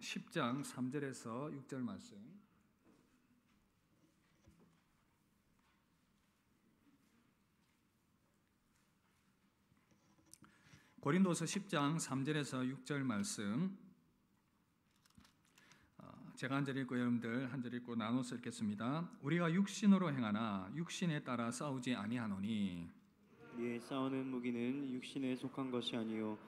10장 3절에서 6절 말씀. 고린도서 10장 3절에서 6절 말씀, 제가 한 절 읽고 여러분들 한 절 읽고 나눠서 읽겠습니다. 우리가 육신으로 행하나 육신에 따라 싸우지 아니하노니 우리의 싸우는 무기는 육신에 속한 것이 아니요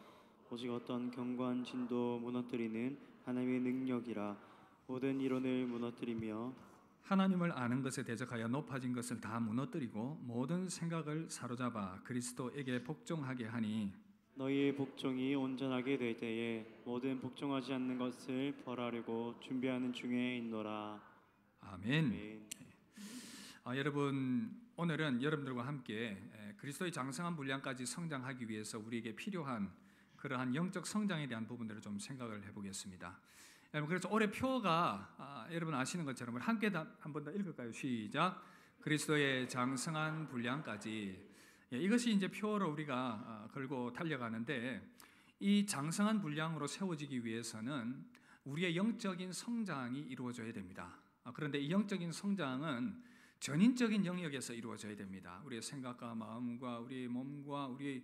오직 어떤 견고한 진도 무너뜨리는 하나님의 능력이라. 모든 이론을 무너뜨리며 하나님을 아는 것에 대적하여 높아진 것을 다 무너뜨리고 모든 생각을 사로잡아 그리스도에게 복종하게 하니 너희의 복종이 온전하게 될 때에 모든 복종하지 않는 것을 벌하려고 준비하는 중에 있노라. 아멘. 여러분, 오늘은 여러분들과 함께 그리스도의 장성한 분량까지 성장하기 위해서 우리에게 필요한 그러한 영적 성장에 대한 부분들을 좀 생각을 해보겠습니다. 여러분, 그래서 올해 표가 여러분 아시는 것처럼 함께 한 번 더 읽을까요? 시작. 그리스도의 장성한 분량까지. 이것이 이제 표로 우리가 걸고 달려가는데, 이 장성한 분량으로 세워지기 위해서는 우리의 영적인 성장이 이루어져야 됩니다. 그런데 이 영적인 성장은 전인적인 영역에서 이루어져야 됩니다. 우리의 생각과 마음과 우리의 몸과 우리의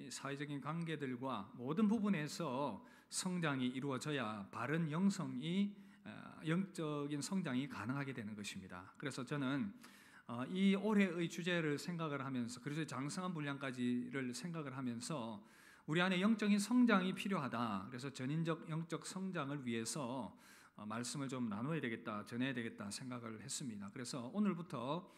사회적인 관계들과 모든 부분에서 성장이 이루어져야 바른 영적인 성장이 가능하게 되는 것입니다. 그래서 저는 이 올해의 주제를 생각을 하면서, 그래서 장성한 분량까지를 생각을 하면서 우리 안에 영적인 성장이 필요하다. 그래서 전인적 영적 성장을 위해서 말씀을 좀 나눠야 되겠다, 전해야 되겠다 생각을 했습니다. 그래서 오늘부터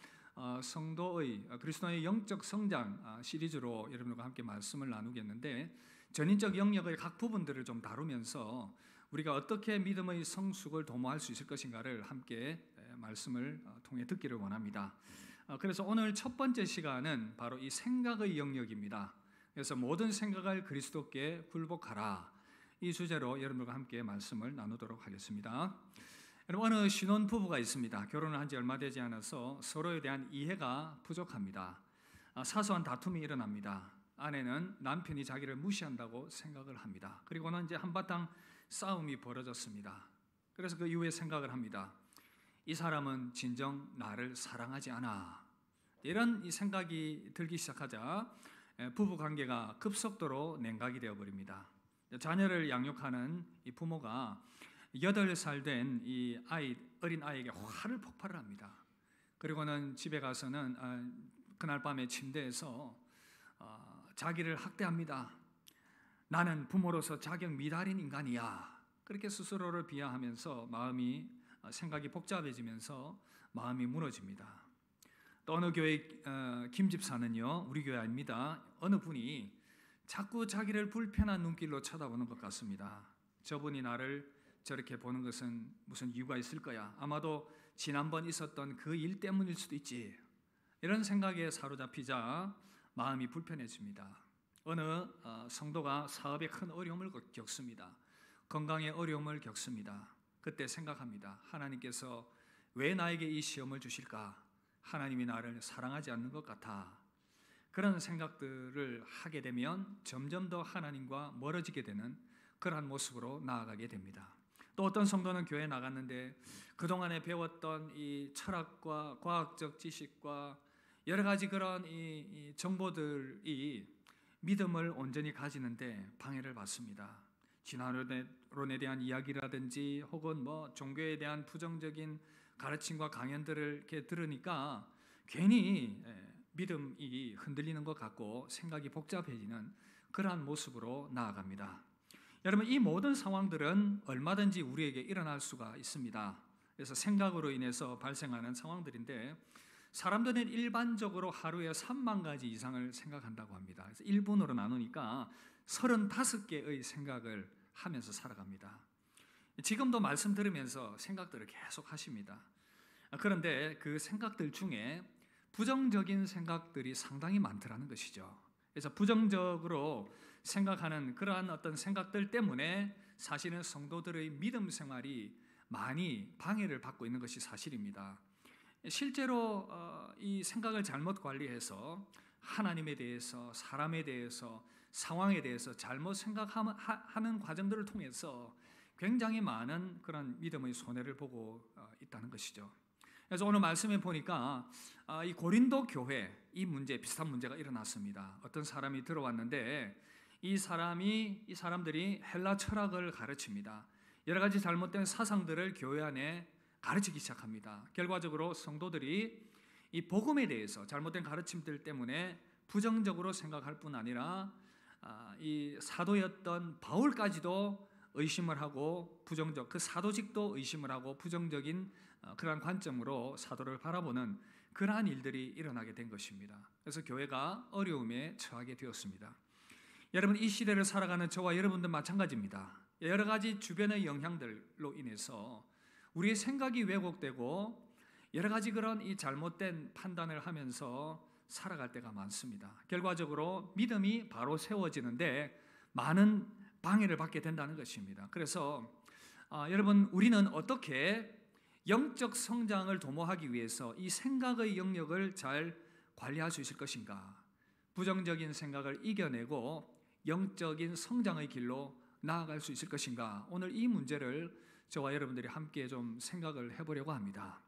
성도의 그리스도의 영적 성장 시리즈로 여러분과 함께 말씀을 나누겠는데, 전인적 영역의 각 부분들을 좀 다루면서 우리가 어떻게 믿음의 성숙을 도모할 수 있을 것인가를 함께 말씀을 통해 듣기를 원합니다. 그래서 오늘 첫 번째 시간은 바로 이 생각의 영역입니다. 그래서 모든 생각을 그리스도께 굴복하라, 이 주제로 여러분과 함께 말씀을 나누도록 하겠습니다. 여러분, 어느 신혼 부부가 있습니다. 결혼을 한 지 얼마 되지 않아서 서로에 대한 이해가 부족합니다. 사소한 다툼이 일어납니다. 아내는 남편이 자기를 무시한다고 생각을 합니다. 그리고는 이제 한바탕 싸움이 벌어졌습니다. 그래서 그 이후에 생각을 합니다. 이 사람은 진정 나를 사랑하지 않아. 이런 이 생각이 들기 시작하자 부부 관계가 급속도로 냉각이 되어버립니다. 자녀를 양육하는 이 부모가 8살 된 이 어린 아이에게 화를 폭발을 합니다. 그리고는 집에 가서는 그날 밤에 침대에서 자기를 학대합니다. 나는 부모로서 자격 미달인 인간이야. 그렇게 스스로를 비하하면서 생각이 복잡해지면서 마음이 무너집니다. 또 어느 교회 김집사는요, 우리 교회 아닙니다. 어느 분이 자꾸 자기를 불편한 눈길로 쳐다보는 것 같습니다. 저분이 나를 저렇게 보는 것은 무슨 이유가 있을 거야. 아마도 지난번 있었던 그 일 때문일 수도 있지. 이런 생각에 사로잡히자 마음이 불편해집니다. 어느 성도가 사업에 큰 어려움을 겪습니다. 건강에 어려움을 겪습니다. 그때 생각합니다. 하나님께서 왜 나에게 이 시험을 주실까? 하나님이 나를 사랑하지 않는 것 같아. 그런 생각들을 하게 되면 점점 더 하나님과 멀어지게 되는 그러한 모습으로 나아가게 됩니다. 또 어떤 성도는 교회에 나갔는데 그동안에 배웠던 이 철학과 과학적 지식과 여러 가지 그런 이 정보들이 믿음을 온전히 가지는데 방해를 받습니다. 진화론에 대한 이야기라든지 혹은 종교에 대한 부정적인 가르침과 강연들을 이렇게 들으니까 괜히 믿음이 흔들리는 것 같고 생각이 복잡해지는 그러한 모습으로 나아갑니다. 여러분, 이 모든 상황들은 얼마든지 우리에게 일어날 수가 있습니다. 그래서 생각으로 인해서 발생하는 상황들인데, 사람들은 일반적으로 하루에 3만 가지 이상을 생각한다고 합니다. 그래서 1분으로 나누니까 35개의 생각을 하면서 살아갑니다. 지금도 말씀 들으면서 생각들을 계속 하십니다. 그런데 그 생각들 중에 부정적인 생각들이 상당히 많더라는 것이죠. 그래서 부정적으로 생각하는 그러한 어떤 생각들 때문에 사실은 성도들의 믿음 생활이 많이 방해를 받고 있는 것이 사실입니다. 실제로 이 생각을 잘못 관리해서 하나님에 대해서, 사람에 대해서, 상황에 대해서 잘못 생각하는 과정들을 통해서 굉장히 많은 그런 믿음의 손해를 보고 있다는 것이죠. 그래서 오늘 말씀에 보니까 이 고린도 교회 이 문제 비슷한 문제가 일어났습니다. 어떤 사람이 들어왔는데 이 사람들이 헬라 철학을 가르칩니다. 여러 가지 잘못된 사상들을 교회 안에 가르치기 시작합니다. 결과적으로 성도들이 이 복음에 대해서 잘못된 가르침들 때문에 부정적으로 생각할 뿐 아니라 이 사도였던 바울까지도 의심을 하고 그 사도직도 의심을 하고 부정적인 그러한 관점으로 사도를 바라보는 그러한 일들이 일어나게 된 것입니다. 그래서 교회가 어려움에 처하게 되었습니다. 여러분, 이 시대를 살아가는 저와 여러분들 마찬가지입니다. 여러 가지 주변의 영향들로 인해서 우리의 생각이 왜곡되고 여러 가지 그런 이 잘못된 판단을 하면서 살아갈 때가 많습니다. 결과적으로 믿음이 바로 세워지는데 많은 방해를 받게 된다는 것입니다. 그래서 여러분, 우리는 어떻게 영적 성장을 도모하기 위해서 이 생각의 영역을 잘 관리할 수 있을 것인가? 부정적인 생각을 이겨내고 영적인 성장의 길로 나아갈 수 있을 것인가? 오늘 이 문제를 저와 여러분들이 함께 좀 생각을 해보려고 합니다.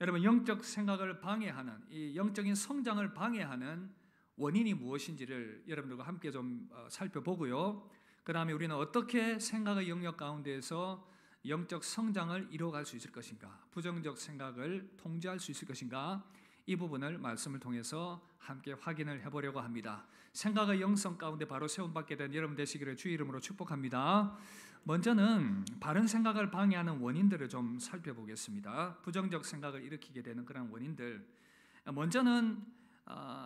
여러분, 영적 생각을 방해하는, 이 영적인 성장을 방해하는 원인이 무엇인지를 여러분들과 함께 좀 살펴보고요. 그 다음에 우리는 어떻게 생각의 영역 가운데에서 영적 성장을 이루어갈 수 있을 것인가, 부정적 생각을 통제할 수 있을 것인가, 이 부분을 말씀을 통해서 함께 확인을 해보려고 합니다. 생각의 영성 가운데 바로 세움받게 된 여러분 되시기를 주의 이름으로 축복합니다. 먼저는 바른 생각을 방해하는 원인들을 좀 살펴보겠습니다. 부정적 생각을 일으키게 되는 그런 원인들. 먼저는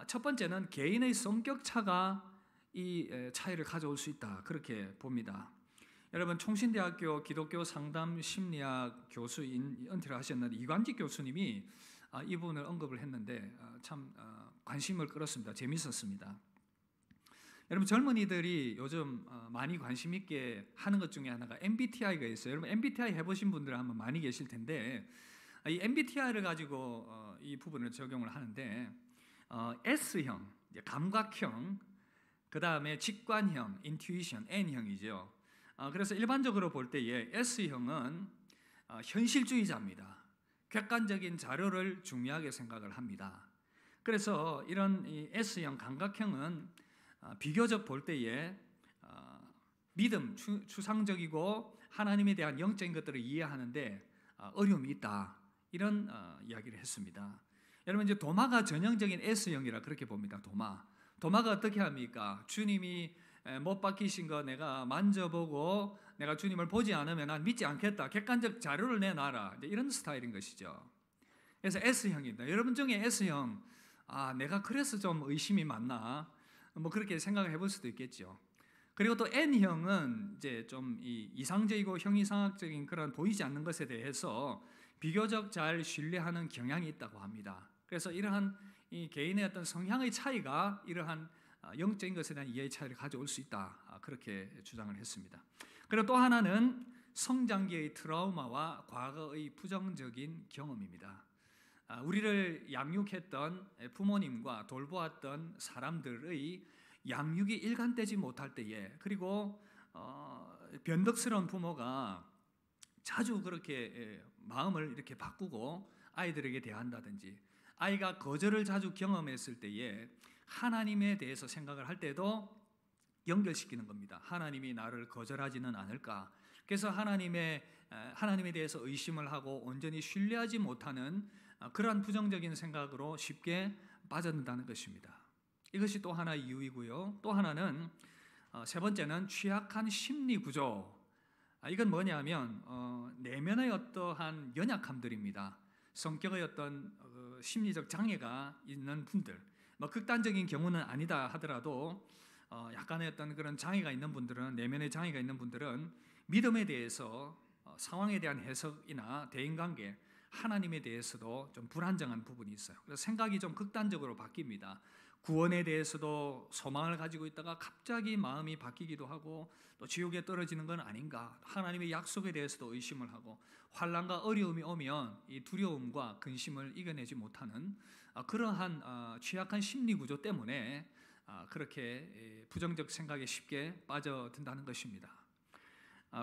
첫 번째는 개인의 성격 차가 이 차이를 가져올 수 있다, 그렇게 봅니다. 여러분, 총신대학교 기독교 상담 심리학 교수인 은퇴를 하셨는 이관직 교수님이 이 부분을 언급을 했는데 참 관심을 끌었습니다. 재밌었습니다. 여러분, 젊은이들이 요즘 많이 관심 있게 하는 것 중에 하나가 MBTI가 있어요. 여러분, MBTI 해보신 분들 아마 많이 계실 텐데 이 MBTI를 가지고 이 부분을 적용을 하는데 S형, 감각형, 그 다음에 직관형, 인투이션, N형이죠. 그래서 일반적으로 볼 때에 S형은 현실주의자입니다. 객관적인 자료를 중요하게 생각을 합니다. 그래서 이런 이 S형, 감각형은 비교적 볼 때에 믿음, 추상적이고 하나님에 대한 영적인 것들을 이해하는데 어려움이 있다, 이런 이야기를 했습니다. 여러분, 이제 도마가 전형적인 S형이라 그렇게 봅니다. 도마가 어떻게 합니까? 주님이 못 박히신 거 내가 만져보고 내가 주님을 보지 않으면 난 믿지 않겠다, 객관적 자료를 내놔라, 이런 스타일인 것이죠. 그래서 S형입니다. 여러분 중에 S형, 내가 그래서 좀 의심이 많나, 뭐 그렇게 생각을 해볼 수도 있겠죠. 그리고 또 N형은 이제 좀 이상적이고 형이상학적인 그런 보이지 않는 것에 대해서 비교적 잘 신뢰하는 경향이 있다고 합니다. 그래서 이러한 이 개인의 어떤 성향의 차이가 이러한 영적인 것에 대한 이해의 차이를 가져올 수 있다, 그렇게 주장을 했습니다. 그리고 또 하나는 성장기의 트라우마와 과거의 부정적인 경험입니다. 우리를 양육했던 부모님과 돌보았던 사람들의 양육이 일관되지 못할 때에, 그리고 변덕스러운 부모가 자주 그렇게 마음을 이렇게 바꾸고 아이들에게 대한다든지, 아이가 거절을 자주 경험했을 때에 하나님에 대해서 생각을 할 때도 연결시키는 겁니다. 하나님이 나를 거절하지는 않을까. 그래서 하나님에 대해서 의심을 하고 온전히 신뢰하지 못하는 그러한 부정적인 생각으로 쉽게 빠져든다는 것입니다. 이것이 또 하나의 이유이고요. 또 하나는 세 번째는 취약한 심리 구조. 이건 뭐냐면 내면의 어떠한 연약함들입니다. 성격의 어떤 심리적 장애가 있는 분들, 뭐 극단적인 경우는 아니다 하더라도 약간의 어떤 그런 장애가 있는 분들은, 내면의 장애가 있는 분들은 믿음에 대해서, 상황에 대한 해석이나 대인관계, 하나님에 대해서도 좀 불안정한 부분이 있어요. 그래서 생각이 좀 극단적으로 바뀝니다. 구원에 대해서도 소망을 가지고 있다가 갑자기 마음이 바뀌기도 하고, 또 지옥에 떨어지는 건 아닌가, 하나님의 약속에 대해서도 의심을 하고, 환난과 어려움이 오면 이 두려움과 근심을 이겨내지 못하는 그러한 취약한 심리 구조 때문에 그렇게 부정적 생각에 쉽게 빠져든다는 것입니다.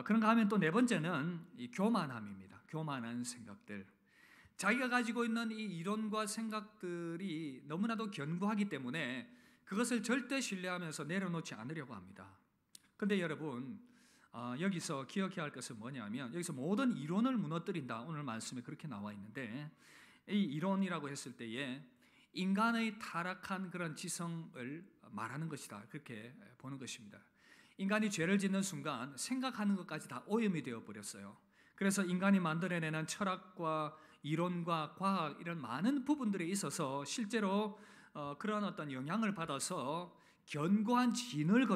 그런가 하면 또 네 번째는 이 교만함입니다. 교만한 생각들. 자기가 가지고 있는 이 이론과 생각들이 너무나도 견고하기 때문에 그것을 절대 신뢰하면서 내려놓지 않으려고 합니다. 그런데 여러분, 여기서 기억해야 할 것은 뭐냐면 여기서 모든 이론을 무너뜨린다. 오늘 말씀에 그렇게 나와 있는데 이 이론이라고 했을 때에 인간의 타락한 그런 지성을 말하는 것이다. 그렇게 보는 것입니다. 인간이 죄를 짓는 순간 생각하는 것까지 다 오염이 되어 버렸어요. 그래서 인간이 만들어내는 철학과 이론과 과학 이런 많은 부분들에 있어서 실제로 그런 어떤 영향을 받아서 견고한 진을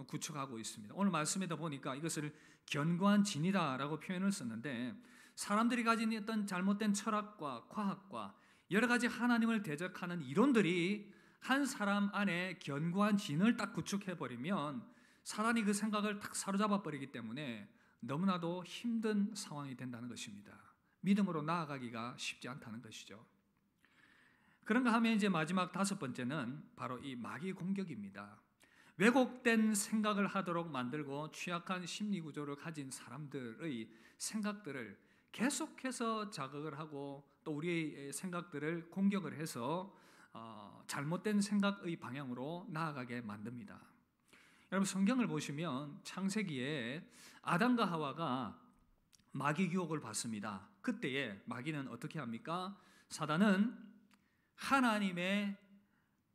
구축하고 있습니다. 오늘 말씀에도 보니까 이것을 견고한 진이다라고 표현을 썼는데 사람들이 가진 어떤 잘못된 철학과 과학과 여러 가지 하나님을 대적하는 이론들이 한 사람 안에 견고한 진을 딱 구축해 버리면 사단이 그 생각을 딱 사로잡아 버리기 때문에 너무나도 힘든 상황이 된다는 것입니다. 믿음으로 나아가기가 쉽지 않다는 것이죠. 그런가 하면 이제 마지막 다섯 번째는 바로 이 마귀 공격입니다. 왜곡된 생각을 하도록 만들고 취약한 심리 구조를 가진 사람들의 생각들을 계속해서 자극을 하고 또 우리의 생각들을 공격을 해서 잘못된 생각의 방향으로 나아가게 만듭니다. 여러분 성경을 보시면 창세기에 아담과 하와가 마귀 유혹을 받습니다. 그때에 마귀는 어떻게 합니까? 사단은 하나님의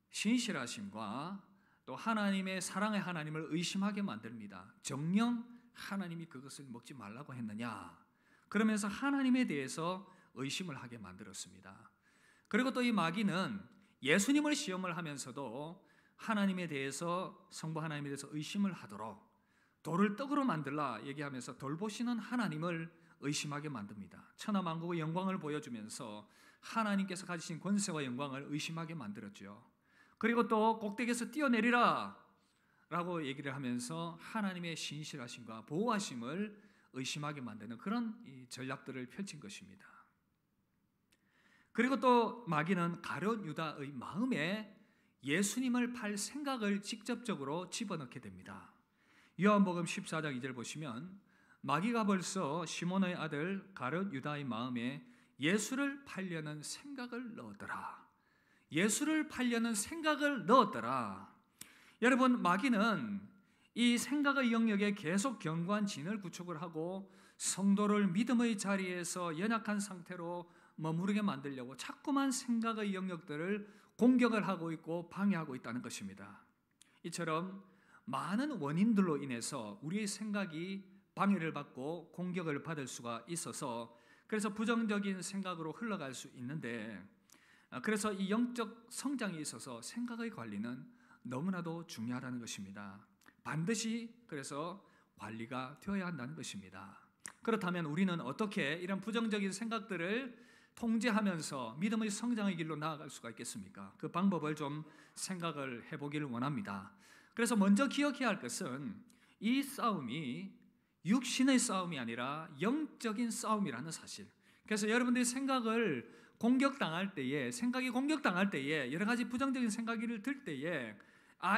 신실하심과 또 하나님의 사랑의 하나님을 의심하게 만듭니다. 정녕 하나님이 그것을 먹지 말라고 했느냐? 그러면서 하나님에 대해서 의심을 하게 만들었습니다. 그리고 또 이 마귀는 예수님을 시험을 하면서도 하나님에 대해서 성부 하나님에 대해서 의심을 하도록 돌을 떡으로 만들라 얘기하면서 돌보시는 하나님을 의심하게 만듭니다. 천하 만국의 영광을 보여주면서 하나님께서 가지신 권세와 영광을 의심하게 만들었죠. 그리고 또 꼭대기에서 뛰어내리라 라고 얘기를 하면서 하나님의 신실하심과 보호하심을 의심하게 만드는 그런 전략들을 펼친 것입니다. 그리고 또 마귀는 가룟 유다의 마음에 예수님을 팔 생각을 직접적으로 집어넣게 됩니다. 요한복음 14장 2절 보시면 마귀가 벌써 시몬의 아들 가룟 유다의 마음에 예수를 팔려는 생각을 넣었더라. 예수를 팔려는 생각을 넣었더라. 여러분 마귀는 이 생각의 영역에 계속 견고한 진을 구축을 하고 성도를 믿음의 자리에서 연약한 상태로 머무르게 만들려고 자꾸만 생각의 영역들을 공격을 하고 있고 방해하고 있다는 것입니다. 이처럼 많은 원인들로 인해서 우리의 생각이 방해를 받고 공격을 받을 수가 있어서 그래서 부정적인 생각으로 흘러갈 수 있는데 그래서 이 영적 성장에 있어서 생각의 관리는 너무나도 중요하다는 것입니다. 반드시 그래서 관리가 되어야 한다는 것입니다. 그렇다면 우리는 어떻게 이런 부정적인 생각들을 통제하면서 믿음의 성장의 길로 나아갈 수가 있겠습니까? 그 방법을 좀 생각을 해보기를 원합니다. 그래서 먼저 기억해야 할 것은 이 싸움이 육신의 싸움이 아니라 영적인 싸움이라는 사실. 그래서 여러분들이 생각이 공격당할 때에 여러 가지 부정적인 생각을 들 때에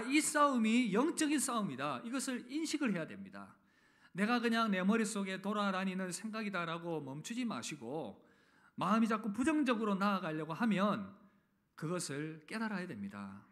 이 싸움이 영적인 싸움이다. 이것을 인식을 해야 됩니다. 내가 그냥 내 머릿속에 돌아다니는 생각이다라고 멈추지 마시고 마음이 자꾸 부정적으로 나아가려고 하면 그것을 깨달아야 됩니다.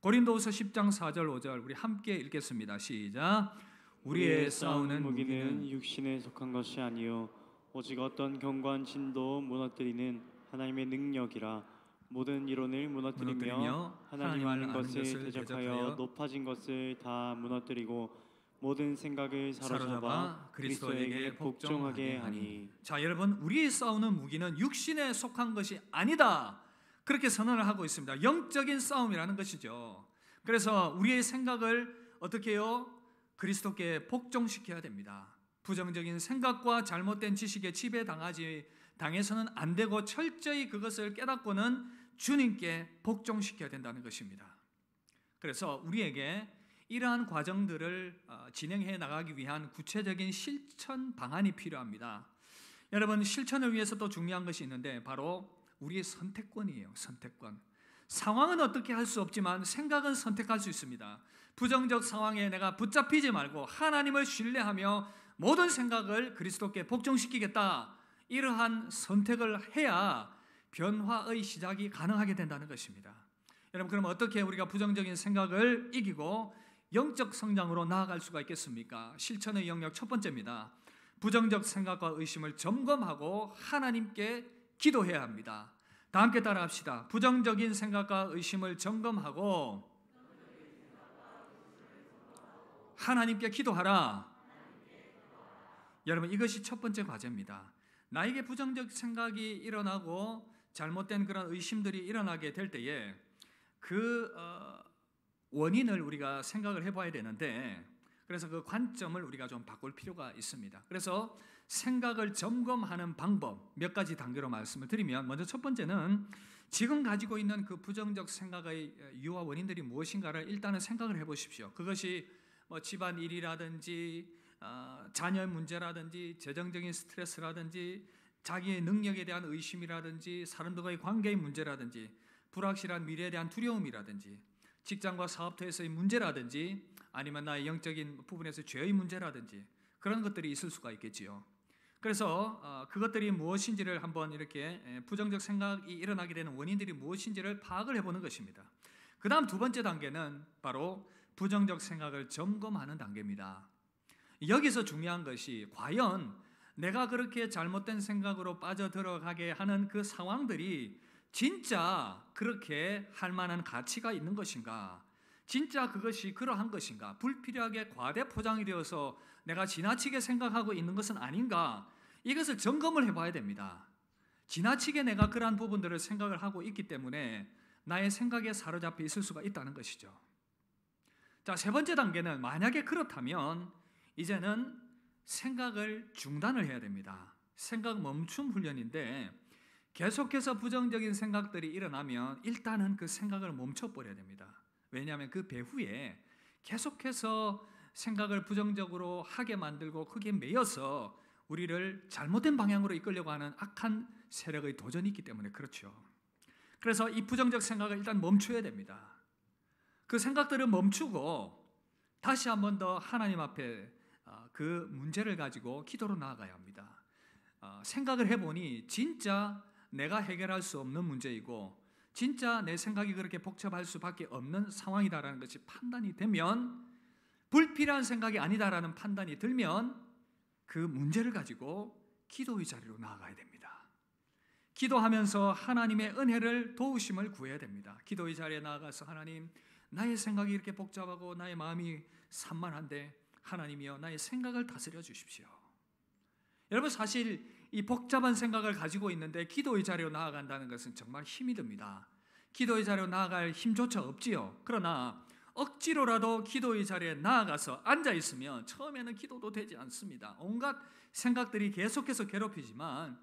고린도후서 10장 4절 5절 우리 함께 읽겠습니다. 시작. 우리의 싸우는 무기는 육신에 속한 것이 아니요 오직 어떤 견고한 진도 무너뜨리는 하나님의 능력이라. 모든 이론을 무너뜨리며 하나님 아는 것을 대적하여 높아진 것을 다 무너뜨리고 모든 생각을 사로잡아 그리스도에게 복종하게 하니. 자, 여러분 우리의 싸우는 무기는 육신에 속한 것이 아니다. 그렇게 선언을 하고 있습니다. 영적인 싸움이라는 것이죠. 그래서 우리의 생각을 어떻게 해요? 그리스도께 복종시켜야 됩니다. 부정적인 생각과 잘못된 지식에 지배당해서는 안 되고 철저히 그것을 깨닫고는 주님께 복종시켜야 된다는 것입니다. 그래서 우리에게 이러한 과정들을 진행해 나가기 위한 구체적인 실천 방안이 필요합니다. 여러분 실천을 위해서 또 중요한 것이 있는데 바로 우리의 선택권이에요. 선택권. 상황은 어떻게 할 수 없지만 생각은 선택할 수 있습니다. 부정적 상황에 내가 붙잡히지 말고 하나님을 신뢰하며 모든 생각을 그리스도께 복종시키겠다, 이러한 선택을 해야 변화의 시작이 가능하게 된다는 것입니다. 여러분, 그럼 어떻게 우리가 부정적인 생각을 이기고 영적 성장으로 나아갈 수가 있겠습니까? 실천의 영역 첫 번째입니다. 부정적 생각과 의심을 점검하고 하나님께 기도해야 합니다. 다 함께 따라합시다. 부정적인 생각과 의심을 점검하고 하나님께 기도하라. 여러분, 이것이 첫 번째 과제입니다. 나에게 부정적 생각이 일어나고 잘못된 그런 의심들이 일어나게 될 때에 그 원인을 우리가 생각을 해봐야 되는데, 그래서 그 관점을 우리가 좀 바꿀 필요가 있습니다. 그래서 생각을 점검하는 방법 몇 가지 단계로 말씀을 드리면, 먼저 첫 번째는 지금 가지고 있는 그 부정적 생각의 유화 원인들이 무엇인가를 일단은 생각을 해보십시오. 그것이 뭐 집안 일이라든지 자녀의 문제라든지 재정적인 스트레스라든지 자기의 능력에 대한 의심이라든지 사람들과의 관계의 문제라든지 불확실한 미래에 대한 두려움이라든지 직장과 사업터에서의 문제라든지 아니면 나의 영적인 부분에서 죄의 문제라든지 그런 것들이 있을 수가 있겠지요. 그래서 그것들이 무엇인지를 한번 이렇게 부정적 생각이 일어나게 되는 원인들이 무엇인지를 파악을 해보는 것입니다. 그 다음 두 번째 단계는 바로 부정적 생각을 점검하는 단계입니다. 여기서 중요한 것이 과연 내가 그렇게 잘못된 생각으로 빠져들어가게 하는 그 상황들이 진짜 그렇게 할 만한 가치가 있는 것인가? 진짜 그것이 그러한 것인가? 불필요하게 과대 포장이 되어서 내가 지나치게 생각하고 있는 것은 아닌가? 이것을 점검을 해봐야 됩니다. 지나치게 내가 그러한 부분들을 생각을 하고 있기 때문에 나의 생각에 사로잡혀 있을 수가 있다는 것이죠. 자, 세 번째 단계는 만약에 그렇다면 이제는 생각을 중단을 해야 됩니다. 생각 멈춤 훈련인데, 계속해서 부정적인 생각들이 일어나면 일단은 그 생각을 멈춰버려야 됩니다. 왜냐하면 그 배후에 계속해서 생각을 부정적으로 하게 만들고 거기에 매여서 우리를 잘못된 방향으로 이끌려고 하는 악한 세력의 도전이 있기 때문에 그렇죠. 그래서 이 부정적 생각을 일단 멈춰야 됩니다. 그 생각들을 멈추고 다시 한 번 더 하나님 앞에 그 문제를 가지고 기도로 나아가야 합니다. 생각을 해보니 진짜 내가 해결할 수 없는 문제이고 진짜 내 생각이 그렇게 복잡할 수밖에 없는 상황이다라는 것이 판단이 되면, 불필요한 생각이 아니다라는 판단이 들면 그 문제를 가지고 기도의 자리로 나아가야 됩니다. 기도하면서 하나님의 은혜를 도우심을 구해야 됩니다. 기도의 자리에 나아가서 하나님, 나의 생각이 이렇게 복잡하고 나의 마음이 산만한데 하나님이여 나의 생각을 다스려 주십시오. 여러분, 사실 이 복잡한 생각을 가지고 있는데 기도의 자리로 나아간다는 것은 정말 힘이 듭니다. 기도의 자리로 나아갈 힘조차 없지요. 그러나 억지로라도 기도의 자리에 나아가서 앉아 있으면 처음에는 기도도 되지 않습니다. 온갖 생각들이 계속해서 괴롭히지만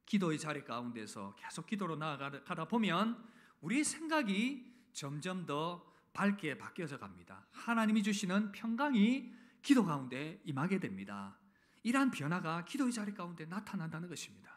기도의 자리 가운데서 계속 기도로 나아가다 보면 우리의 생각이 점점 더 밝게 바뀌어져 갑니다. 하나님이 주시는 평강이 기도 가운데 임하게 됩니다. 이러한 변화가 기도의 자리 가운데 나타난다는 것입니다.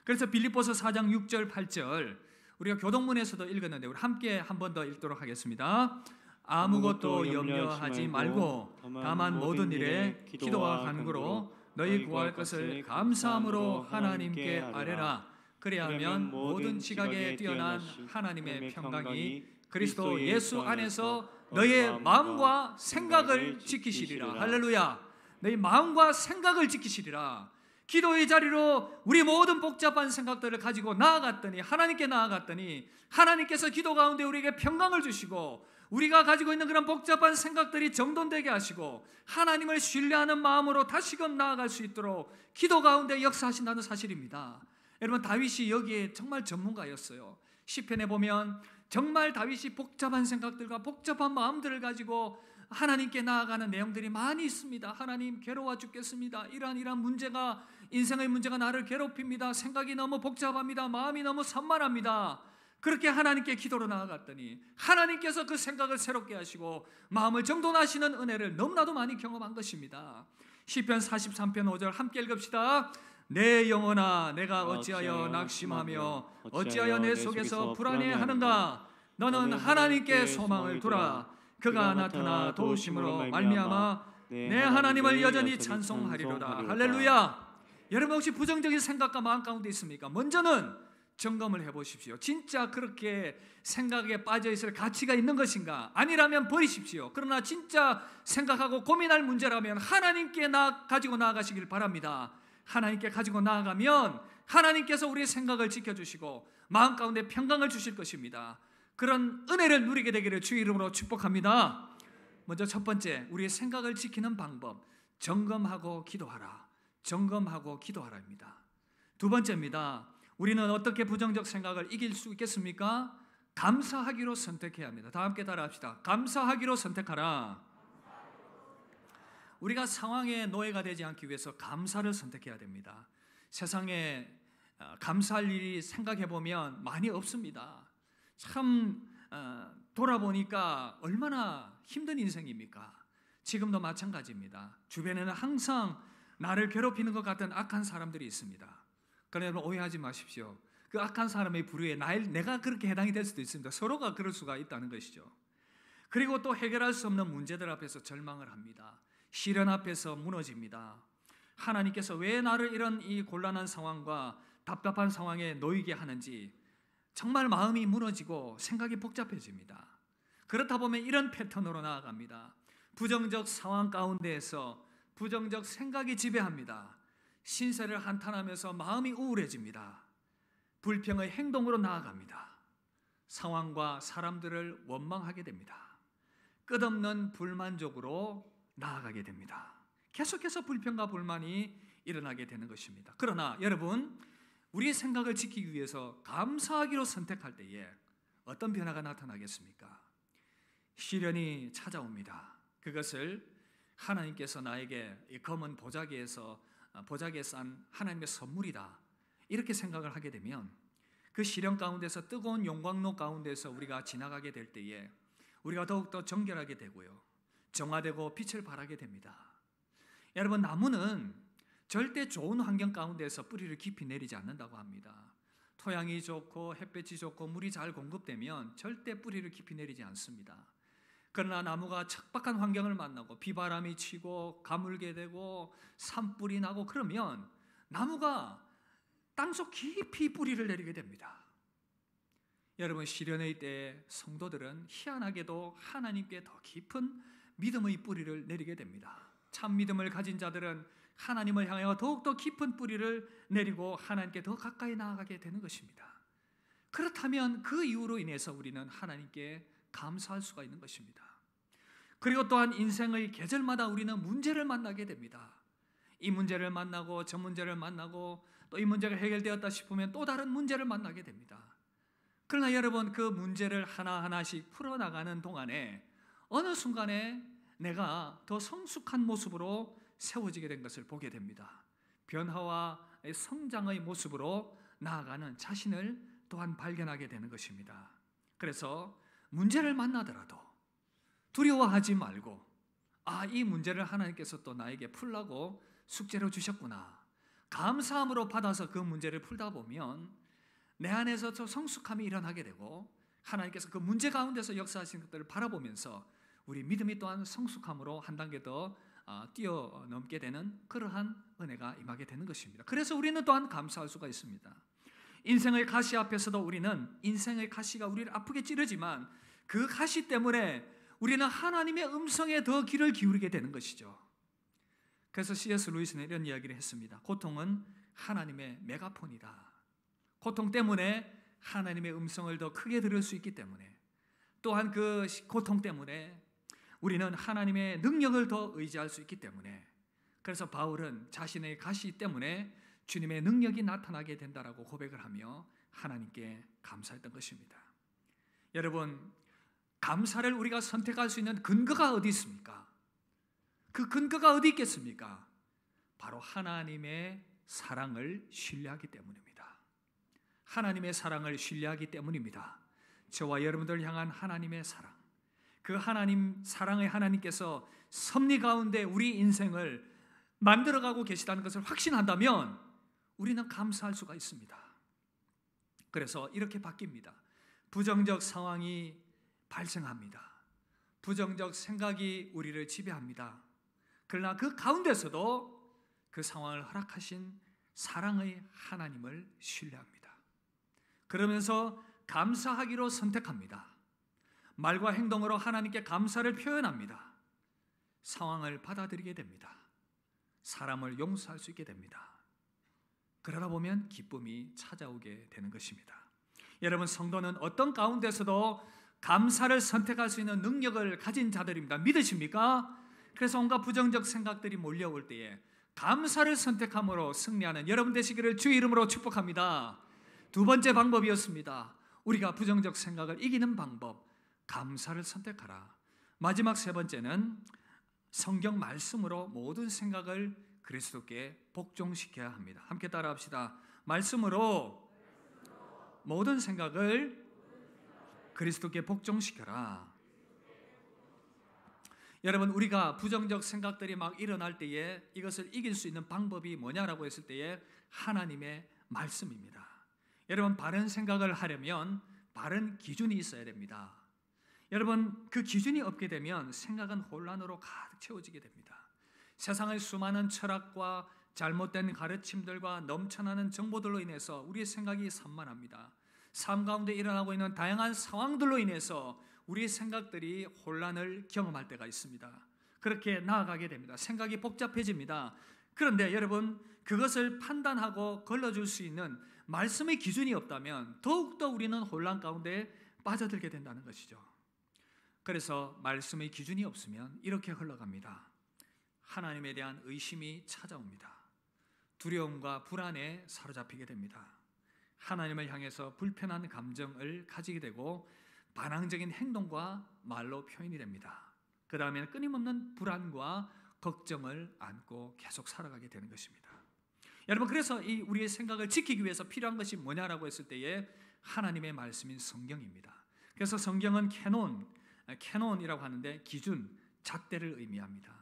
그래서 빌립보서 4장 6절 8절 우리가 교동문에서도 읽었는데 우리 함께 한 번 더 읽도록 하겠습니다. 아무것도 염려하지 말고 다만 모든 일에 기도와 간구로 너희 구할 것을 감사함으로 하나님께 아뢰라. 그래야 하면 모든 지각에 뛰어난 하나님의 평강이 그리스도 예수 안에서 너의 마음과 생각을 지키시리라. 할렐루야. 너희 마음과 생각을 지키시리라. 기도의 자리로 우리 모든 복잡한 생각들을 가지고 나아갔더니 하나님께 나아갔더니 하나님께서 기도 가운데 우리에게 평강을 주시고 우리가 가지고 있는 그런 복잡한 생각들이 정돈되게 하시고 하나님을 신뢰하는 마음으로 다시금 나아갈 수 있도록 기도 가운데 역사하신다는 사실입니다. 여러분, 다윗이 여기에 정말 전문가였어요. 시편에 보면 정말 다윗이 복잡한 생각들과 복잡한 마음들을 가지고 하나님께 나아가는 내용들이 많이 있습니다. 하나님, 괴로워 죽겠습니다. 이러한 문제가, 인생의 문제가 나를 괴롭힙니다. 생각이 너무 복잡합니다. 마음이 너무 산만합니다. 그렇게 하나님께 기도로 나아갔더니 하나님께서 그 생각을 새롭게 하시고 마음을 정돈하시는 은혜를 너무나도 많이 경험한 것입니다. 시편 43편 5절 함께 읽읍시다. 내 영혼아, 내가 어찌하여 낙심하며 어찌하여 내 속에서 불안해하는가? 너는 하나님께 소망을 두라. 그가 나타나 도우심으로 말미암아 내 하나님을 여전히 찬송하리로다. 할렐루야. 여러분 혹시 부정적인 생각과 마음 가운데 있습니까? 먼저는 점검을 해보십시오. 진짜 그렇게 생각에 빠져있을 가치가 있는 것인가? 아니라면 버리십시오. 그러나 진짜 생각하고 고민할 문제라면 하나님께 가지고 나아가시길 바랍니다. 하나님께 가지고 나아가면 하나님께서 우리의 생각을 지켜주시고 마음 가운데 평강을 주실 것입니다. 그런 은혜를 누리게 되기를 주의 이름으로 축복합니다. 먼저 첫 번째, 우리의 생각을 지키는 방법, 점검하고 기도하라. 점검하고 기도하라입니다. 두 번째입니다. 우리는 어떻게 부정적 생각을 이길 수 있겠습니까? 감사하기로 선택해야 합니다. 다 함께 따라합시다. 감사하기로 선택하라. 우리가 상황의 노예가 되지 않기 위해서 감사를 선택해야 됩니다. 세상에 감사할 일이 생각해보면 많이 없습니다. 참 돌아보니까 얼마나 힘든 인생입니까? 지금도 마찬가지입니다. 주변에는 항상 나를 괴롭히는 것 같은 악한 사람들이 있습니다. 그러나 오해하지 마십시오. 그 악한 사람의 부류에 내가 그렇게 해당이 될 수도 있습니다. 서로가 그럴 수가 있다는 것이죠. 그리고 또 해결할 수 없는 문제들 앞에서 절망을 합니다. 시련 앞에서 무너집니다. 하나님께서 왜 나를 이런 이 곤란한 상황과 답답한 상황에 놓이게 하는지 정말 마음이 무너지고 생각이 복잡해집니다. 그렇다 보면 이런 패턴으로 나아갑니다. 부정적 상황 가운데에서 부정적 생각이 지배합니다. 신세를 한탄하면서 마음이 우울해집니다. 불평의 행동으로 나아갑니다. 상황과 사람들을 원망하게 됩니다. 끝없는 불만족으로 나아가게 됩니다. 계속해서 불평과 불만이 일어나게 되는 것입니다. 그러나 여러분, 우리의 생각을 지키기 위해서 감사하기로 선택할 때에 어떤 변화가 나타나겠습니까? 시련이 찾아옵니다. 그것을 하나님께서 나에게 이 검은 보자기에 싼 하나님의 선물이다, 이렇게 생각을 하게 되면 그 시련 가운데서 뜨거운 용광로 가운데서 우리가 지나가게 될 때에 우리가 더욱더 정결하게 되고요, 정화되고 빛을 발하게 됩니다. 여러분, 나무는 절대 좋은 환경 가운데서 뿌리를 깊이 내리지 않는다고 합니다. 토양이 좋고 햇볕이 좋고 물이 잘 공급되면 절대 뿌리를 깊이 내리지 않습니다. 그러나 나무가 척박한 환경을 만나고 비바람이 치고 가물게 되고 산불이 나고 그러면 나무가 땅속 깊이 뿌리를 내리게 됩니다. 여러분, 시련의 때에 성도들은 희한하게도 하나님께 더 깊은 믿음의 뿌리를 내리게 됩니다. 참 믿음을 가진 자들은 하나님을 향하여 더욱더 깊은 뿌리를 내리고 하나님께 더 가까이 나아가게 되는 것입니다. 그렇다면 그 이유로 인해서 우리는 하나님께 감사할 수가 있는 것입니다. 그리고 또한 인생의 계절마다 우리는 문제를 만나게 됩니다. 이 문제를 만나고 저 문제를 만나고 또 이 문제가 해결되었다 싶으면 또 다른 문제를 만나게 됩니다. 그러나 여러분, 그 문제를 하나하나씩 풀어나가는 동안에 어느 순간에 내가 더 성숙한 모습으로 세워지게 된 것을 보게 됩니다. 변화와 성장의 모습으로 나아가는 자신을 또한 발견하게 되는 것입니다. 그래서 문제를 만나더라도 두려워하지 말고, 이 문제를 하나님께서 또 나에게 풀라고 숙제로 주셨구나, 감사함으로 받아서 그 문제를 풀다 보면 내 안에서 저 성숙함이 일어나게 되고 하나님께서 그 문제 가운데서 역사하시는 것들을 바라보면서 우리 믿음이 또한 성숙함으로 한 단계 더 뛰어넘게 되는 그러한 은혜가 임하게 되는 것입니다. 그래서 우리는 또한 감사할 수가 있습니다. 인생의 가시 앞에서도 우리는 인생의 가시가 우리를 아프게 찌르지만 그 가시 때문에 우리는 하나님의 음성에 더 귀를 기울이게 되는 것이죠. 그래서 C.S. 루이스는 이런 이야기를 했습니다. 고통은 하나님의 메가폰이다. 고통 때문에 하나님의 음성을 더 크게 들을 수 있기 때문에, 또한 그 고통 때문에 우리는 하나님의 능력을 더 의지할 수 있기 때문에, 그래서 바울은 자신의 가시 때문에 주님의 능력이 나타나게 된다라고 고백을 하며 하나님께 감사했던 것입니다. 여러분, 감사를 우리가 선택할 수 있는 근거가 어디 있습니까? 그 근거가 어디 있겠습니까? 바로 하나님의 사랑을 신뢰하기 때문입니다. 하나님의 사랑을 신뢰하기 때문입니다. 저와 여러분들 향한 하나님의 사랑, 그 하나님 사랑의 하나님께서 섭리 가운데 우리 인생을 만들어가고 계시다는 것을 확신한다면 우리는 감사할 수가 있습니다. 그래서 이렇게 바뀝니다. 부정적 상황이 발생합니다. 부정적 생각이 우리를 지배합니다. 그러나 그 가운데서도 그 상황을 허락하신 사랑의 하나님을 신뢰합니다. 그러면서 감사하기로 선택합니다. 말과 행동으로 하나님께 감사를 표현합니다. 상황을 받아들이게 됩니다. 사람을 용서할 수 있게 됩니다. 그러다 보면 기쁨이 찾아오게 되는 것입니다. 여러분, 성도는 어떤 가운데서도 감사를 선택할 수 있는 능력을 가진 자들입니다. 믿으십니까? 그래서 온갖 부정적 생각들이 몰려올 때에 감사를 선택함으로 승리하는 여러분 되시기를 주의 이름으로 축복합니다. 두 번째 방법이었습니다. 우리가 부정적 생각을 이기는 방법, 감사를 선택하라. 마지막 세 번째는 성경 말씀으로 모든 생각을 그리스도께 복종시켜야 합니다. 함께 따라합시다. 말씀으로 모든 생각을 그리스도께 복종시켜라. 여러분, 우리가 부정적 생각들이 막 일어날 때에 이것을 이길 수 있는 방법이 뭐냐라고 했을 때에 하나님의 말씀입니다. 여러분, 바른 생각을 하려면 바른 기준이 있어야 됩니다. 여러분, 그 기준이 없게 되면 생각은 혼란으로 가득 채워지게 됩니다. 세상의 수많은 철학과 잘못된 가르침들과 넘쳐나는 정보들로 인해서 우리의 생각이 산만합니다. 삶 가운데 일어나고 있는 다양한 상황들로 인해서 우리의 생각들이 혼란을 경험할 때가 있습니다. 그렇게 나아가게 됩니다. 생각이 복잡해집니다. 그런데 여러분, 그것을 판단하고 걸러줄 수 있는 말씀의 기준이 없다면 더욱더 우리는 혼란 가운데 빠져들게 된다는 것이죠. 그래서 말씀의 기준이 없으면 이렇게 흘러갑니다. 하나님에 대한 의심이 찾아옵니다. 두려움과 불안에 사로잡히게 됩니다. 하나님을 향해서 불편한 감정을 가지게 되고 반항적인 행동과 말로 표현이 됩니다. 그 다음에는 끊임없는 불안과 걱정을 안고 계속 살아가게 되는 것입니다. 여러분, 그래서 우리의 생각을 지키기 위해서 필요한 것이 뭐냐라고 했을 때에 하나님의 말씀인 성경입니다. 그래서 성경은 캐논이라고 하는데 기준, 잣대를 의미합니다.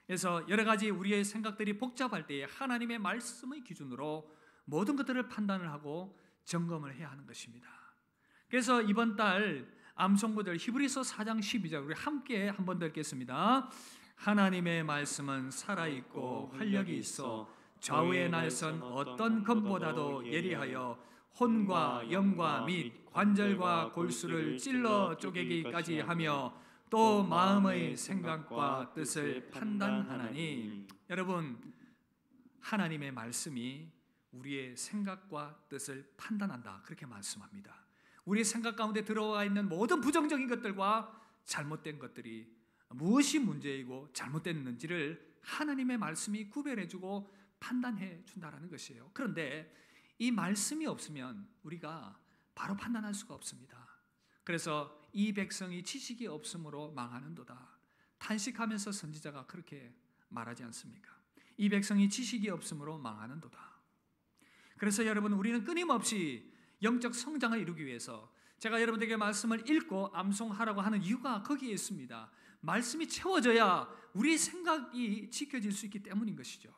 그래서 여러 가지 우리의 생각들이 복잡할 때에 하나님의 말씀의 기준으로 모든 것들을 판단을 하고 점검을 해야 하는 것입니다. 그래서 이번 달 암송구들 히브리서 4장 12절 우리 함께 한 번 더 읽겠습니다. 하나님의 말씀은 살아있고 활력이 있어 좌우의 날선 어떤 검보다도 예리하여 혼과 영과 및 관절과 골수를 찔러 쪼개기까지 하며 또 마음의 생각과 뜻을 판단하나니. 여러분, 하나님의 말씀이 우리의 생각과 뜻을 판단한다, 그렇게 말씀합니다. 우리의 생각 가운데 들어와 있는 모든 부정적인 것들과 잘못된 것들이 무엇이 문제이고 잘못됐는지를 하나님의 말씀이 구별해주고 판단해 준다라는 것이에요. 그런데 이 말씀이 없으면 우리가 바로 판단할 수가 없습니다. 그래서 이 백성이 지식이 없으므로 망하는도다. 탄식하면서 선지자가 그렇게 말하지 않습니까? 이 백성이 지식이 없으므로 망하는도다. 그래서 여러분, 우리는 끊임없이 영적 성장을 이루기 위해서 제가 여러분들에게 말씀을 읽고 암송하라고 하는 이유가 거기에 있습니다. 말씀이 채워져야 우리 생각이 지켜질 수 있기 때문인 것이죠.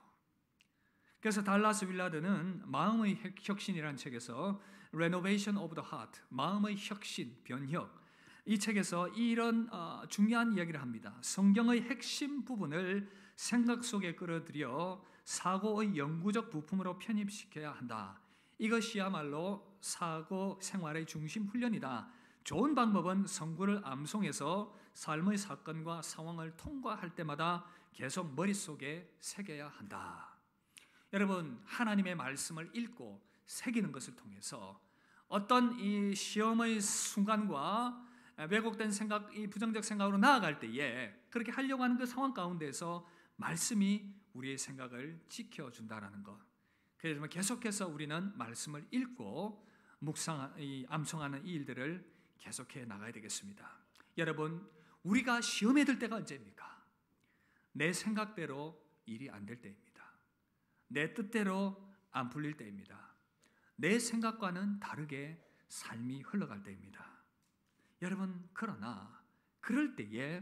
그래서 달라스 윌라드는 마음의 혁신이라는 책에서 Renovation of the Heart, 마음의 혁신, 변혁, 이 책에서 이런 중요한 이야기를 합니다. 성경의 핵심 부분을 생각 속에 끌어들여 사고의 영구적 부품으로 편입시켜야 한다. 이것이야말로 사고 생활의 중심 훈련이다. 좋은 방법은 성구를 암송해서 삶의 사건과 상황을 통과할 때마다 계속 머릿속에 새겨야 한다. 여러분, 하나님의 말씀을 읽고 새기는 것을 통해서 어떤 이 시험의 순간과 왜곡된 생각, 이 부정적 생각으로 나아갈 때에 그렇게 하려고 하는 그 상황 가운데서 말씀이 우리의 생각을 지켜준다라는 것. 그래서 계속해서 우리는 말씀을 읽고 암송하는 이 일들을 계속해 나가야 되겠습니다. 여러분, 우리가 시험에 들 때가 언제입니까? 내 생각대로 일이 안 될 때입니다. 내 뜻대로 안 풀릴 때입니다. 내 생각과는 다르게 삶이 흘러갈 때입니다. 여러분, 그러나 그럴 때에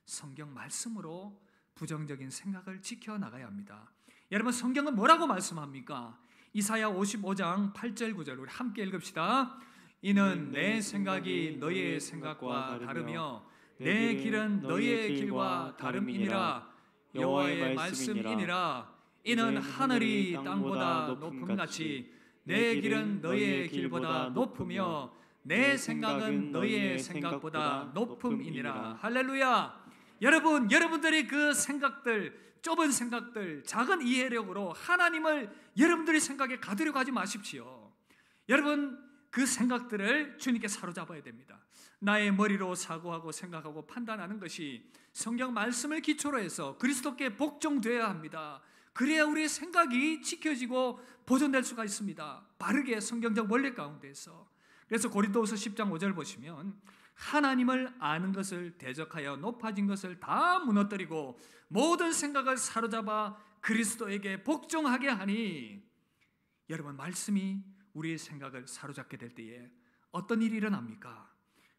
성경 말씀으로 부정적인 생각을 지켜나가야 합니다. 여러분, 성경은 뭐라고 말씀합니까? 이사야 55장 8절 9절 우리 함께 읽읍시다. 이는 내 생각이 너희의 생각과 다르며 내 길은 너희의 길과 다름이니라. 여호와의 말씀이니라. 이는 하늘이 땅보다 높음 같이 내 길은 너희의 길보다 높으며 내 생각은 너희의 생각보다 높음이니라. 할렐루야. 여러분들이 그 생각들, 좁은 생각들, 작은 이해력으로 하나님을 여러분들의 생각에 가두려고 하지 마십시오. 여러분, 그 생각들을 주님께 사로잡아야 됩니다. 나의 머리로 사고하고 생각하고 판단하는 것이 성경 말씀을 기초로 해서 그리스도께 복종되어야 합니다. 그래야 우리의 생각이 지켜지고 보존될 수가 있습니다. 바르게 성경적 원리 가운데서. 그래서 고린도후서 10장 5절 보시면 하나님을 아는 것을 대적하여 높아진 것을 다 무너뜨리고 모든 생각을 사로잡아 그리스도에게 복종하게 하니, 여러분, 말씀이 우리의 생각을 사로잡게 될 때에 어떤 일이 일어납니까?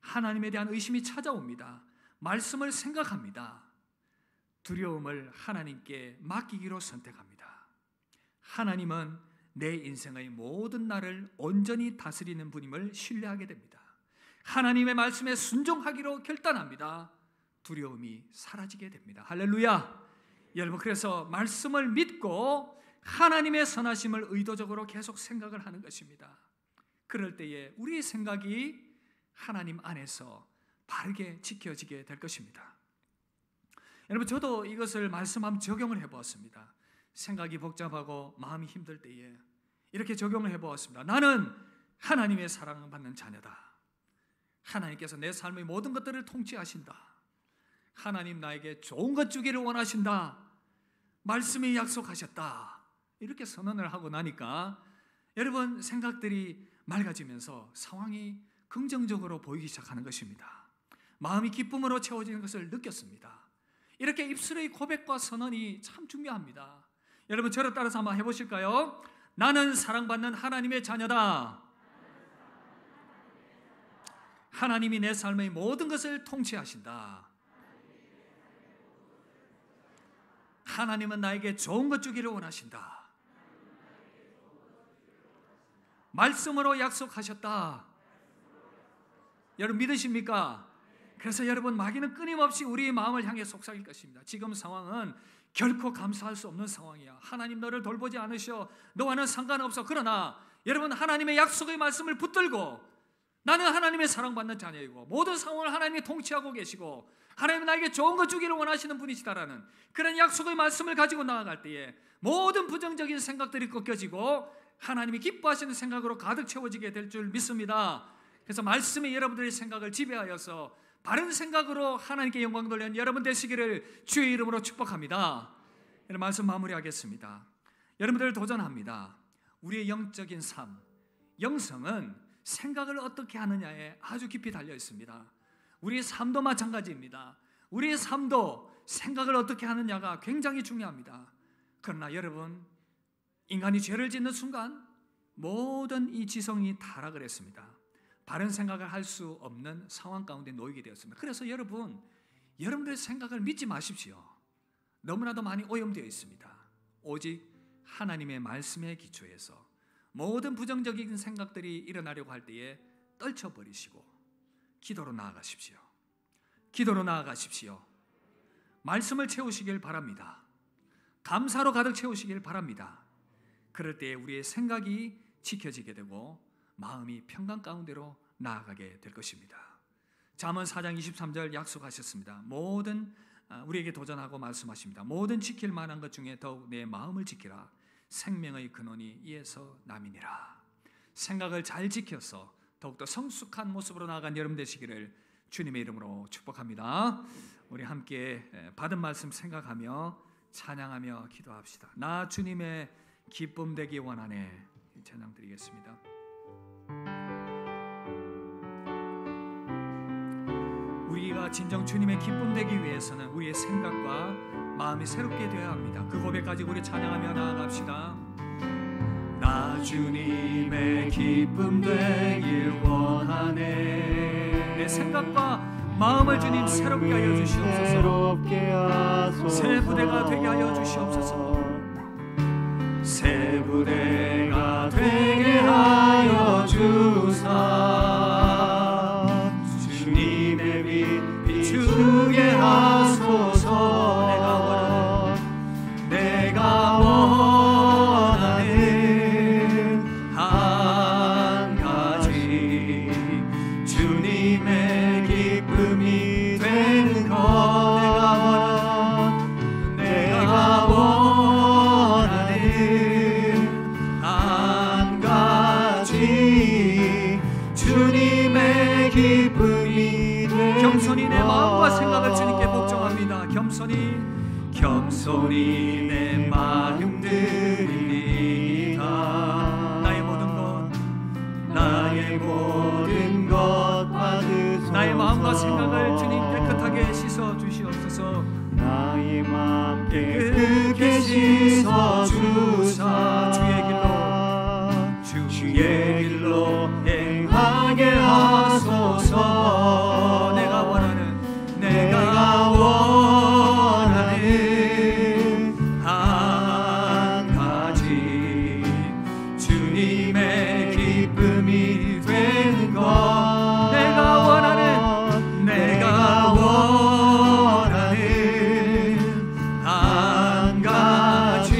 하나님에 대한 의심이 찾아옵니다. 말씀을 생각합니다. 두려움을 하나님께 맡기기로 선택합니다. 하나님은 내 인생의 모든 날을 온전히 다스리는 분임을 신뢰하게 됩니다. 하나님의 말씀에 순종하기로 결단합니다. 두려움이 사라지게 됩니다. 할렐루야. 여러분, 그래서 말씀을 믿고 하나님의 선하심을 의도적으로 계속 생각을 하는 것입니다. 그럴 때에 우리의 생각이 하나님 안에서 바르게 지켜지게 될 것입니다. 여러분, 저도 이것을 말씀 한번 적용을 해보았습니다. 생각이 복잡하고 마음이 힘들 때에 이렇게 적용을 해보았습니다. 나는 하나님의 사랑받는 자녀다. 하나님께서 내 삶의 모든 것들을 통치하신다. 하나님 나에게 좋은 것 주기를 원하신다. 말씀이 약속하셨다. 이렇게 선언을 하고 나니까 여러분, 생각들이 맑아지면서 상황이 긍정적으로 보이기 시작하는 것입니다. 마음이 기쁨으로 채워지는 것을 느꼈습니다. 이렇게 입술의 고백과 선언이 참 중요합니다. 여러분, 저를 따라서 한번 해보실까요? 나는 사랑받는 하나님의 자녀다. 하나님이 내 삶의 모든 것을 통치하신다. 하나님은 나에게 좋은 것 주기를 원하신다. 말씀으로 약속하셨다. 여러분, 믿으십니까? 그래서 여러분, 마귀는 끊임없이 우리의 마음을 향해 속삭일 것입니다. 지금 상황은 결코 감수할 수 없는 상황이야. 하나님 너를 돌보지 않으셔. 너와는 상관없어. 그러나 여러분, 하나님의 약속의 말씀을 붙들고 나는 하나님의 사랑받는 자녀이고 모든 상황을 하나님이 통치하고 계시고 하나님은 나에게 좋은 것 주기를 원하시는 분이시다라는 그런 약속의 말씀을 가지고 나아갈 때에 모든 부정적인 생각들이 꺾여지고 하나님이 기뻐하시는 생각으로 가득 채워지게 될 줄 믿습니다. 그래서 말씀이 여러분들의 생각을 지배하여서 바른 생각으로 하나님께 영광 돌리는 여러분 되시기를 주의 이름으로 축복합니다. 이런 말씀 마무리하겠습니다. 여러분들 도전합니다. 우리의 영적인 삶, 영성은 생각을 어떻게 하느냐에 아주 깊이 달려 있습니다. 우리의 삶도 마찬가지입니다. 우리의 삶도 생각을 어떻게 하느냐가 굉장히 중요합니다. 그러나 여러분, 인간이 죄를 짓는 순간 모든 이 지성이 타락을 했습니다. 바른 생각을 할 수 없는 상황 가운데 놓이게 되었습니다. 그래서 여러분들의 생각을 믿지 마십시오. 너무나도 많이 오염되어 있습니다. 오직 하나님의 말씀에 기초해서 모든 부정적인 생각들이 일어나려고 할 때에 떨쳐버리시고 기도로 나아가십시오. 기도로 나아가십시오. 말씀을 채우시길 바랍니다. 감사로 가득 채우시길 바랍니다. 그럴 때에 우리의 생각이 지켜지게 되고 마음이 평강 가운데로 나아가게 될 것입니다. 잠언 4장 23절 약속하셨습니다. 우리에게 도전하고 말씀하십니다. 모든 지킬 만한 것 중에 더욱 내 마음을 지키라. 생명의 근원이 이에서 남이니라. 생각을 잘 지켜서 더욱더 성숙한 모습으로 나아간 여러분 되시기를 주님의 이름으로 축복합니다. 우리 함께 받은 말씀 생각하며 찬양하며 기도합시다. 나 주님의 기쁨 되기 원하네. 찬양 드리겠습니다. 우리가 진정 주님의 기쁨 되기 위해서는 우리의 생각과 마음이 새롭게 되어야 합니다. 그 고백 가지고 우리 찬양하며 나아갑시다. 나 주님의 기쁨 되길 원하네. 내 생각과 마음을 주님 새롭게 하여 주시옵소서. 새 부대가 되게 하여 주시옵소서. 새 부대가 되게 하여 주사 주님의 빛 비추게 하소서. 내가 원하는 기쁨이 되는 겸손히 내 마음과 생각을 주님께 복종합니다. 겸손히 내 마음 드립니다. 나의 모든 것 받으소서. 나의 마음과 생각을 주님 깨끗하게 씻어 주시옵소서. 나의 마음 깨끗게 씻어 주사 주의 길로 행하게 하소서. 내가 원하는 한 가지 주님의 기쁨이 되는 것. 내가 원하는 한 가지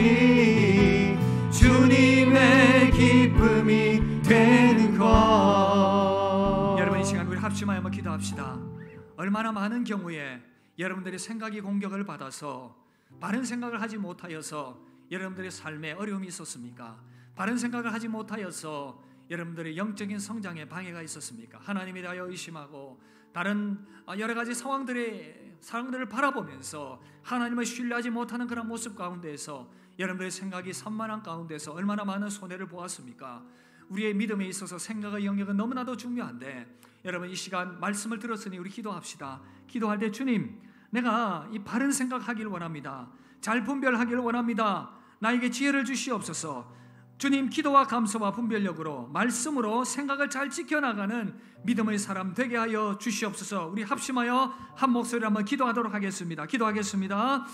주님의 기쁨이 되는 것. 여러분, 이 시간 우리 합심하여 기도합시다. 얼마나 많은 경우에 여러분들의 생각이 공격을 받아서 바른 생각을 하지 못하여서 여러분들의 삶에 어려움이 있었습니까? 바른 생각을 하지 못하여서 여러분들의 영적인 성장에 방해가 있었습니까? 하나님에 대하여 의심하고 다른 여러 가지 상황들을 바라보면서 하나님을 신뢰하지 못하는 그런 모습 가운데에서 여러분들의 생각이 산만한 가운데서 얼마나 많은 손해를 보았습니까? 우리의 믿음에 있어서 생각의 영역은 너무나도 중요한데, 여러분 이 시간 말씀을 들었으니 우리 기도합시다. 기도할 때 주님, 내가 이 바른 생각하기를 원합니다. 잘 분별하기를 원합니다. 나에게 지혜를 주시옵소서. 주님, 기도와 감사와 분별력으로 말씀으로 생각을 잘 지켜나가는 믿음의 사람 되게 하여 주시옵소서. 우리 합심하여 한 목소리로 한번 기도하도록 하겠습니다. 기도하겠습니다.